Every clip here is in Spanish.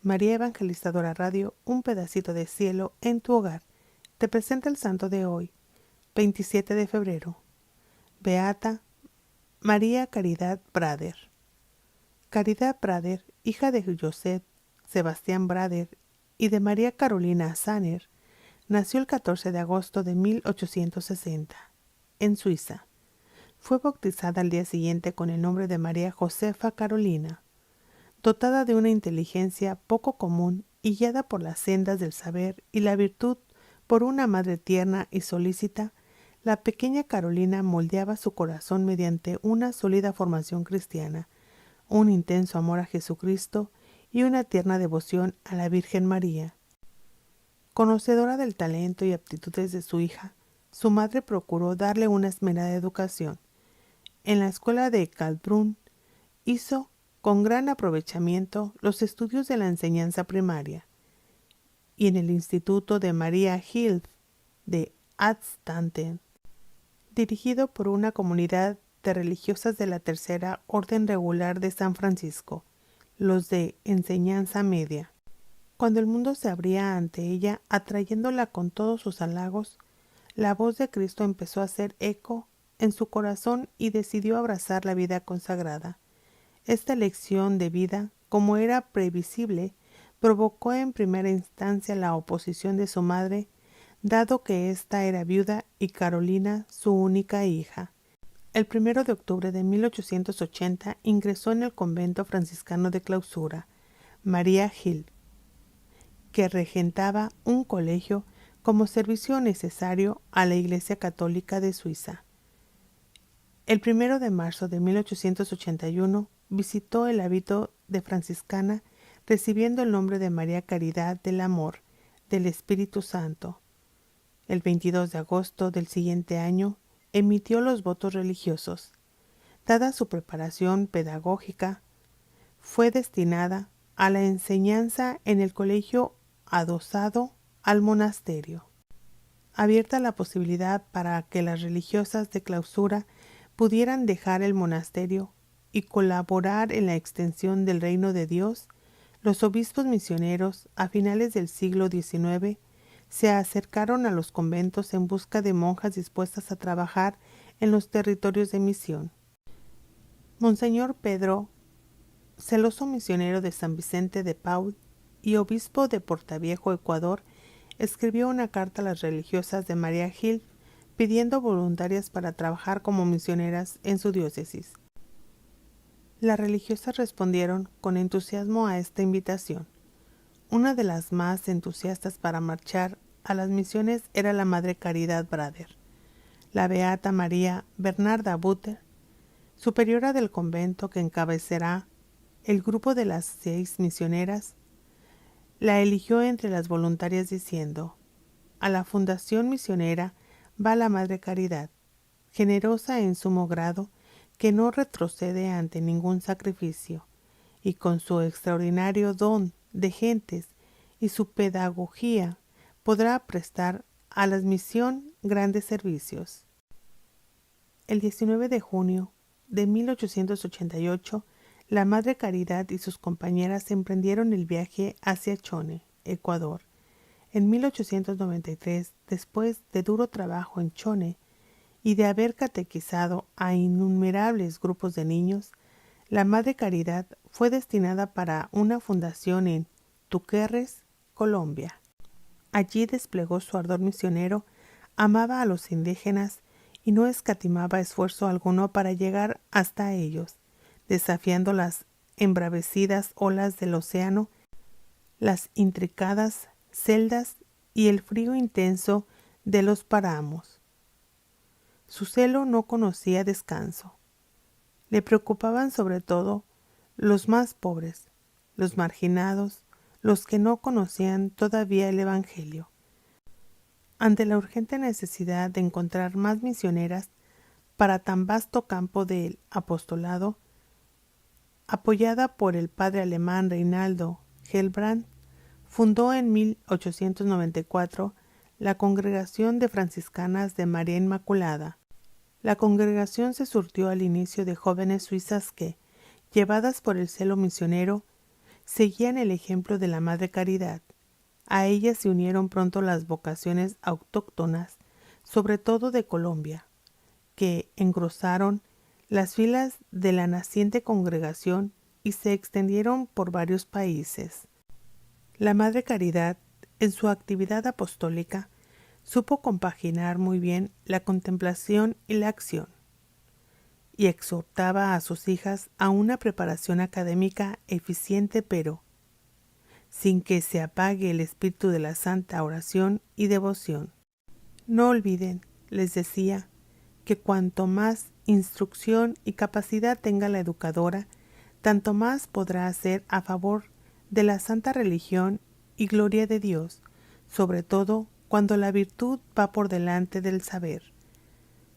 María Evangelizadora Radio, un pedacito de cielo en tu hogar. Te presenta el santo de hoy, 27 de febrero. Beata María Caridad Brader. Caridad Brader, hija de Joseph Sebastián Brader y de María Carolina Zanner, nació el 14 de agosto de 1860, en Suiza. Fue bautizada al día siguiente con el nombre de María Josefa Carolina. Dotada de una inteligencia poco común y guiada por las sendas del saber y la virtud por una madre tierna y solícita, la pequeña Carolina moldeaba su corazón mediante una sólida formación cristiana, un intenso amor a Jesucristo y una tierna devoción a la Virgen María. Conocedora del talento y aptitudes de su hija, su madre procuró darle una esmerada educación. En la escuela de Karlsbrunn hizo con gran aprovechamiento los estudios de la enseñanza primaria, y en el Instituto de Maria Hilf de Adstatten, dirigido por una comunidad de religiosas de la Tercera Orden Regular de San Francisco, los de enseñanza media. Cuando el mundo se abría ante ella, atrayéndola con todos sus halagos, la voz de Cristo empezó a hacer eco en su corazón y decidió abrazar la vida consagrada. Esta elección de vida, como era previsible, provocó en primera instancia la oposición de su madre, dado que ésta era viuda y Carolina su única hija. El 1 de octubre de 1880 ingresó en el convento franciscano de clausura, Maria Hilf, que regentaba un colegio como servicio necesario a la Iglesia Católica de Suiza. El 1 de marzo de 1881 visitó el hábito de franciscana, recibiendo el nombre de María Caridad del Amor del Espíritu Santo. El 22 de agosto del siguiente año emitió los votos religiosos. Dada su preparación pedagógica, fue destinada a la enseñanza en el colegio adosado al monasterio. Abierta la posibilidad para que las religiosas de clausura pudieran dejar el monasterio y colaborar en la extensión del reino de Dios, los obispos misioneros a finales del siglo XIX se acercaron a los conventos en busca de monjas dispuestas a trabajar en los territorios de misión. Monseñor Pedro, celoso misionero de San Vicente de Paúl y obispo de Portoviejo, Ecuador, escribió una carta a las religiosas de Maria Hilf pidiendo voluntarias para trabajar como misioneras en su diócesis. Las religiosas respondieron con entusiasmo a esta invitación. Una de las más entusiastas para marchar a las misiones era la Madre Caridad Brader. La beata María Bernarda Butter, superiora del convento que encabezará el grupo de las 6 misioneras, la eligió entre las voluntarias diciendo: «A la fundación misionera va la Madre Caridad, generosa en sumo grado, que no retrocede ante ningún sacrificio, y con su extraordinario don de gentes y su pedagogía podrá prestar a la misión grandes servicios». El 19 de junio de 1888, la Madre Caridad y sus compañeras emprendieron el viaje hacia Chone, Ecuador. En 1893, después de duro trabajo en Chone y de haber catequizado a innumerables grupos de niños, la Madre Caridad fue destinada para una fundación en Túquerres, Colombia. Allí desplegó su ardor misionero, amaba a los indígenas y no escatimaba esfuerzo alguno para llegar hasta ellos, desafiando las embravecidas olas del océano, las intricadas celdas y el frío intenso de los páramos. Su celo no conocía descanso. Le preocupaban sobre todo los más pobres, los marginados, los que no conocían todavía el Evangelio. Ante la urgente necesidad de encontrar más misioneras para tan vasto campo del apostolado, apoyada por el padre alemán Reinaldo Hellbrand, fundó en 1894 la Congregación de Franciscanas de María Inmaculada. La congregación se surtió al inicio de jóvenes suizas que, llevadas por el celo misionero, seguían el ejemplo de la Madre Caridad. A ella se unieron pronto las vocaciones autóctonas, sobre todo de Colombia, que engrosaron las filas de la naciente congregación y se extendieron por varios países. La Madre Caridad, en su actividad apostólica, supo compaginar muy bien la contemplación y la acción, y exhortaba a sus hijas a una preparación académica eficiente, pero sin que se apague el espíritu de la santa oración y devoción. No olviden, les decía, que cuanto más instrucción y capacidad tenga la educadora, tanto más podrá hacer a favor de la santa religión y gloria de Dios, sobre todo cuando la virtud va por delante del saber.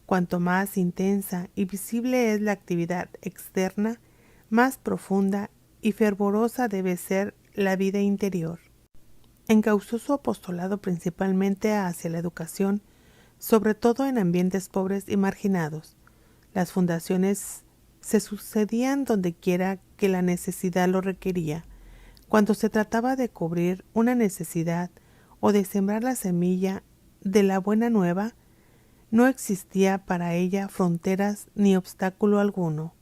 Cuanto más intensa y visible es la actividad externa, más profunda y fervorosa debe ser la vida interior. Encauzó su apostolado principalmente hacia la educación, sobre todo en ambientes pobres y marginados. Las fundaciones se sucedían donde quiera que la necesidad lo requería. Cuando se trataba de cubrir una necesidad o de sembrar la semilla de la buena nueva, no existía para ella fronteras ni obstáculo alguno.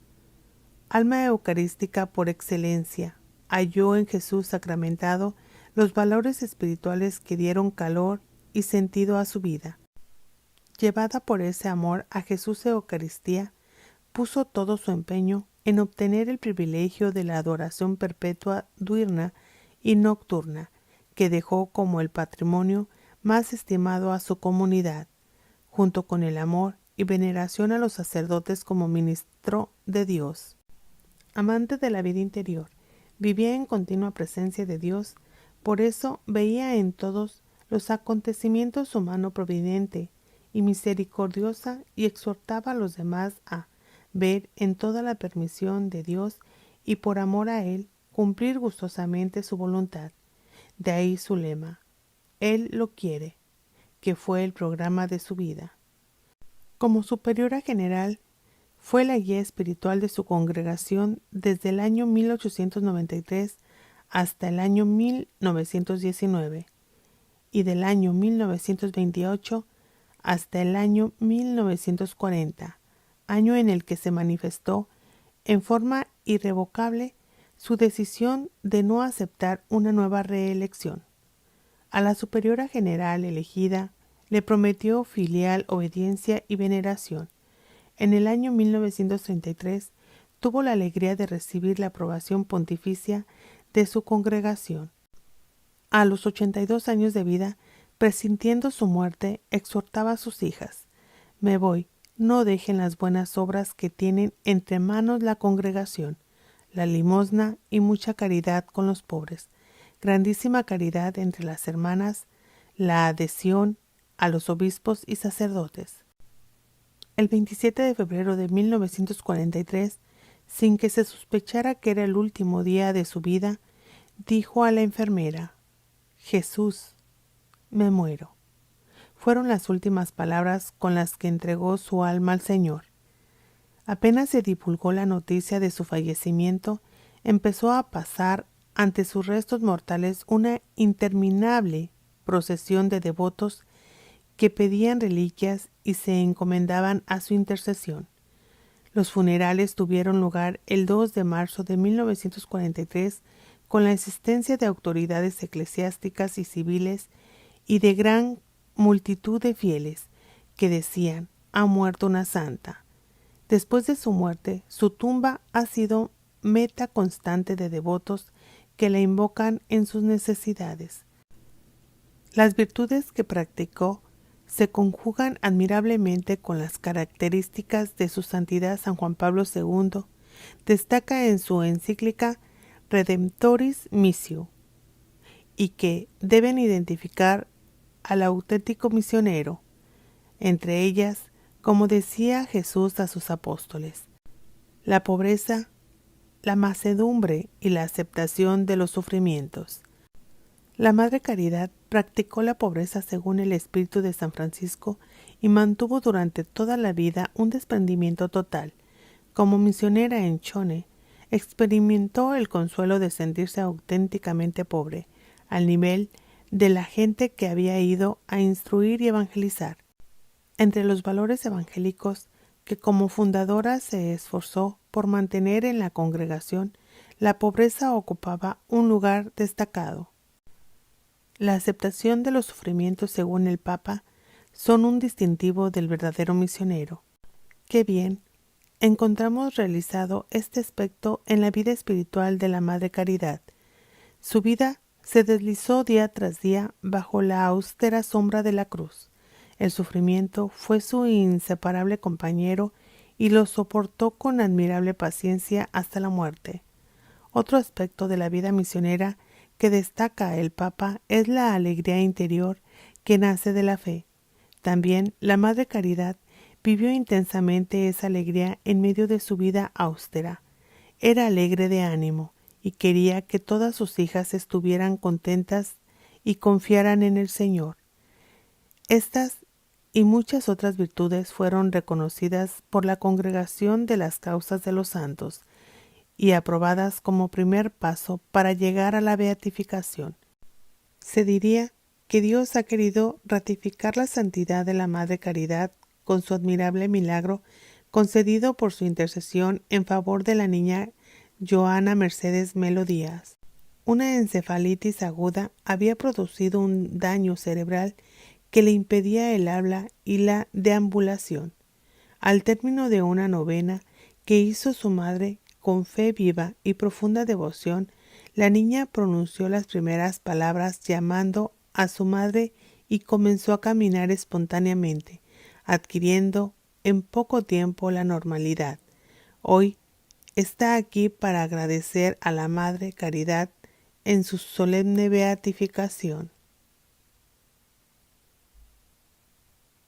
Alma eucarística por excelencia, halló en Jesús sacramentado los valores espirituales que dieron calor y sentido a su vida. Llevada por ese amor a Jesús Eucaristía, puso todo su empeño en obtener el privilegio de la adoración perpetua diurna y nocturna, que dejó como el patrimonio más estimado a su comunidad, junto con el amor y veneración a los sacerdotes como ministro de Dios. Amante de la vida interior, vivía en continua presencia de Dios, por eso veía en todos los acontecimientos su mano providente y misericordiosa y exhortaba a los demás a ver en toda la permisión de Dios y por amor a Él cumplir gustosamente su voluntad. De ahí su lema, Él lo quiere, que fue el programa de su vida. Como superiora general, fue la guía espiritual de su congregación desde el año 1893 hasta el año 1919 y del año 1928 hasta el año 1940, año en el que se manifestó en forma irrevocable su decisión de no aceptar una nueva reelección. A la superiora general elegida le prometió filial obediencia y veneración. En el año 1933 tuvo la alegría de recibir la aprobación pontificia de su congregación. A los 82 años de vida, presintiendo su muerte, exhortaba a sus hijas: «Me voy, no dejen las buenas obras que tienen entre manos la congregación, la limosna y mucha caridad con los pobres, grandísima caridad entre las hermanas, la adhesión a los obispos y sacerdotes». El 27 de febrero de 1943, sin que se sospechara que era el último día de su vida, dijo a la enfermera: «Jesús, me muero». Fueron las últimas palabras con las que entregó su alma al Señor. Apenas se divulgó la noticia de su fallecimiento, empezó a pasar ante sus restos mortales una interminable procesión de devotos que pedían reliquias y se encomendaban a su intercesión. Los funerales tuvieron lugar el 2 de marzo de 1943 con la asistencia de autoridades eclesiásticas y civiles y de gran multitud de fieles que decían: «Ha muerto una santa». Después de su muerte, su tumba ha sido meta constante de devotos que la invocan en sus necesidades. Las virtudes que practicó se conjugan admirablemente con las características de su santidad. San Juan Pablo II destaca en su encíclica Redemptoris Missio, y que deben identificar al auténtico misionero, entre ellas, como decía Jesús a sus apóstoles, la pobreza, la mansedumbre y la aceptación de los sufrimientos. La Madre Caridad practicó la pobreza según el espíritu de San Francisco y mantuvo durante toda la vida un desprendimiento total. Como misionera en Chone, experimentó el consuelo de sentirse auténticamente pobre, al nivel de la gente que había ido a instruir y evangelizar. Entre los valores evangélicos que como fundadora se esforzó por mantener en la congregación, la pobreza ocupaba un lugar destacado. La aceptación de los sufrimientos, según el Papa, son un distintivo del verdadero misionero. Qué bien encontramos realizado este aspecto en la vida espiritual de la Madre Caridad. Su vida se deslizó día tras día bajo la austera sombra de la cruz. El sufrimiento fue su inseparable compañero y lo soportó con admirable paciencia hasta la muerte. Otro aspecto de la vida misionera que destaca el Papa es la alegría interior que nace de la fe. También la Madre Caridad vivió intensamente esa alegría en medio de su vida austera. Era alegre de ánimo y quería que todas sus hijas estuvieran contentas y confiaran en el Señor. Estas y muchas otras virtudes fueron reconocidas por la Congregación de las Causas de los Santos y aprobadas como primer paso para llegar a la beatificación. Se diría que Dios ha querido ratificar la santidad de la Madre Caridad con su admirable milagro concedido por su intercesión en favor de la niña Joana Mercedes Melo Díaz. Una encefalitis aguda había producido un daño cerebral que le impedía el habla y la deambulación. Al término de una novena que hizo su madre con fe viva y profunda devoción, la niña pronunció las primeras palabras llamando a su madre y comenzó a caminar espontáneamente, adquiriendo en poco tiempo la normalidad. Hoy está aquí para agradecer a la Madre Caridad en su solemne beatificación.